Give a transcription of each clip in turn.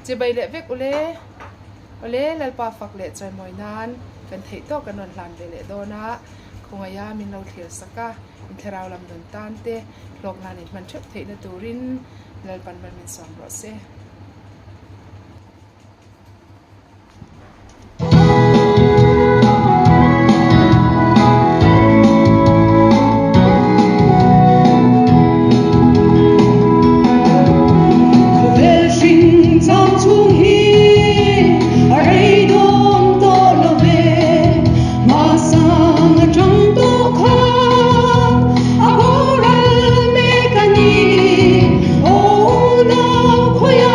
chỉ bay lệ vek ule lalpa phak lệ chơi mồi nan kan thấy to kan non lan lệ đó na không ai mình lâu thiệt saka mình theo làm đơn tan te lộc lan mình chấp thấy là turin lalpan mình xong rồi se Oh, no,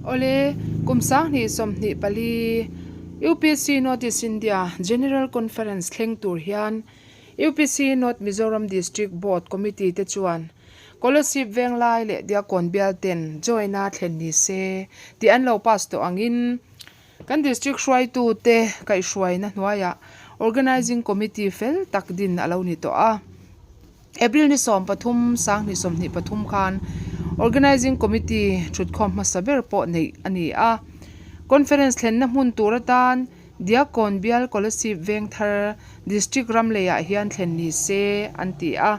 ole kumsang ni som ni pali UPC North East India General Conference thleng tur hian UPC North Mizoram District Board Committee te chuan scholarship veng lai le dia kon bial ten joina thlen ni se ti an lo pass to angin kan district shwai tu te kai shwai na hnuaya organizing committee fel tak din alo ni to a April ni som pathum sang ni som ni pathum khan organizing committee thut khom ma saber po nei ani a conference thlen na mun turatan dia kon bial scholarship veng thar district ramleya hian thlen ni se anti a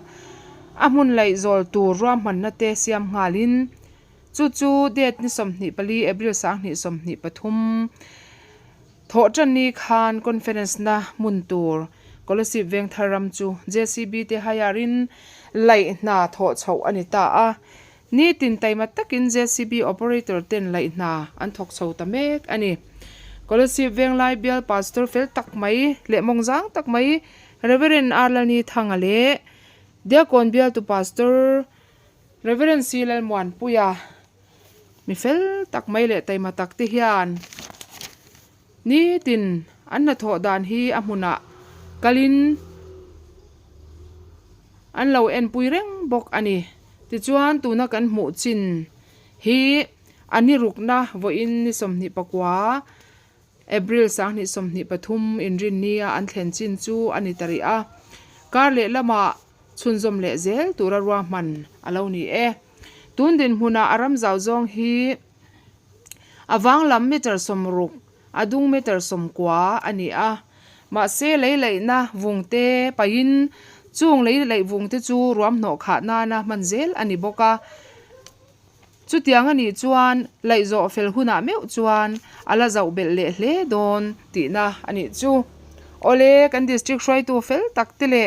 amun lai zol tur ram man na te siam ngalin chu det ni som ni pali April sang ni som ni pathum tho chan ni khan conference na mun tur scholarship veng tharam chu JCB te hayarin lai na tho chho ani ta a ni tin taima takin JCB operator ten lai na an thok chho ta mek ani scholarship veng lai bial pastor fel tak mai le mongjang tak mai reverend arlani thangale dia kon bial tu pastor reverend silal mwan puya mi fel tak mai le taima tak te hian ni tin an na tho dan hi amuna kalin an lo en pui reng bok ani ti chuan tuna kan hmu chin hi ani rukna vo in ni somni pakwa April sang ni somni pathum in rin nia an thlen chin chu ani tari a kar le lama chunzom le zel tura ruwa man alo ni e tun din huna aram zaw zong hi awang lam meter somruk adung meter somkwa ani a ma se lei na wungte pain chung lei wungte chu ruam no kha na na manzel ani boka chu tiang ani chuan lai zo fel huna meu chuan ala zau bel le hle don ti na ani chu ole kan district shwai tu fel takte le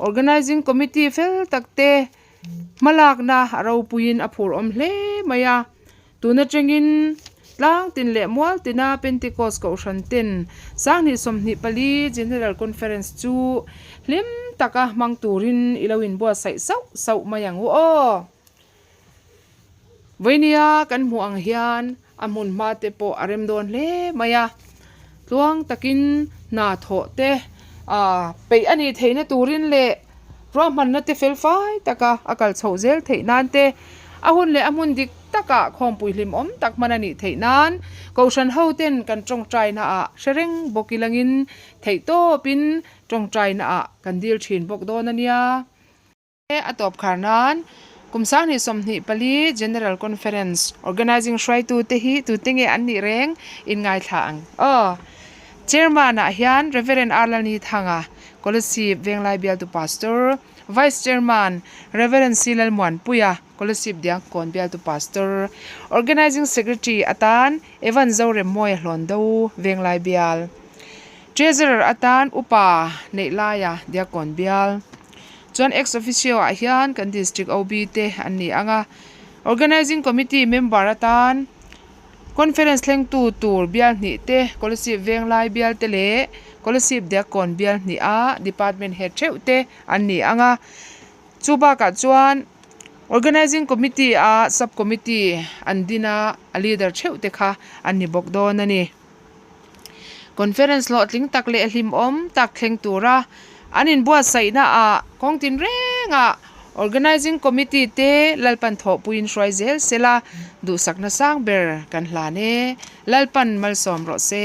organizing committee fel takte malak na ro puin aphur om hle maya tuna chengin lang tin le mual tina Pentecost ko shantin sang ni som ni pali general conference chu lim taka mang turin ilawin bo sai sau mayang o Venia kan mu ang hian amun mate po arem don le maya tuang takin na tho te pe ani theina turin le roman na te fel fai taka akal chhozel theinan te ahun le amun dik taka khom puilim om tak manani theinan kaushan hoten kan tong trai na a shereng bokilangin theito pin tong trai na a kan dil thin bok don ania e atop kharnan kumsang ni somni pali general conference organizing shwai tu te hi tu tenge an ni reng in ngai thang chairman a hian reverend arlani thanga scholarship venglai bial tu pastor vice chairman reverend silal mwan puya scholarship dia kon bial tu pastor organizing secretary atan evan zawre moi hlondo venglai bial treasurer atan upa neilaya dia kon bial chuan ex officio a hian kan district OB te an ni anga organizing committee member atan conference thleng tu tur bial ni te scholarship venglai bial te le scholarship dia kon bial ni a department head theu te an ni anga chuba ka chuan organizing committee a subcommittee andina a leader theu te kha an ni bok don ani conference lo tling tak le hlim om tak thleng tura anin bua saina a kongtin renga organizing committee te lalpan tho puin shwai zel sela du sakna sang ber kan hlane lalpan malsom ro se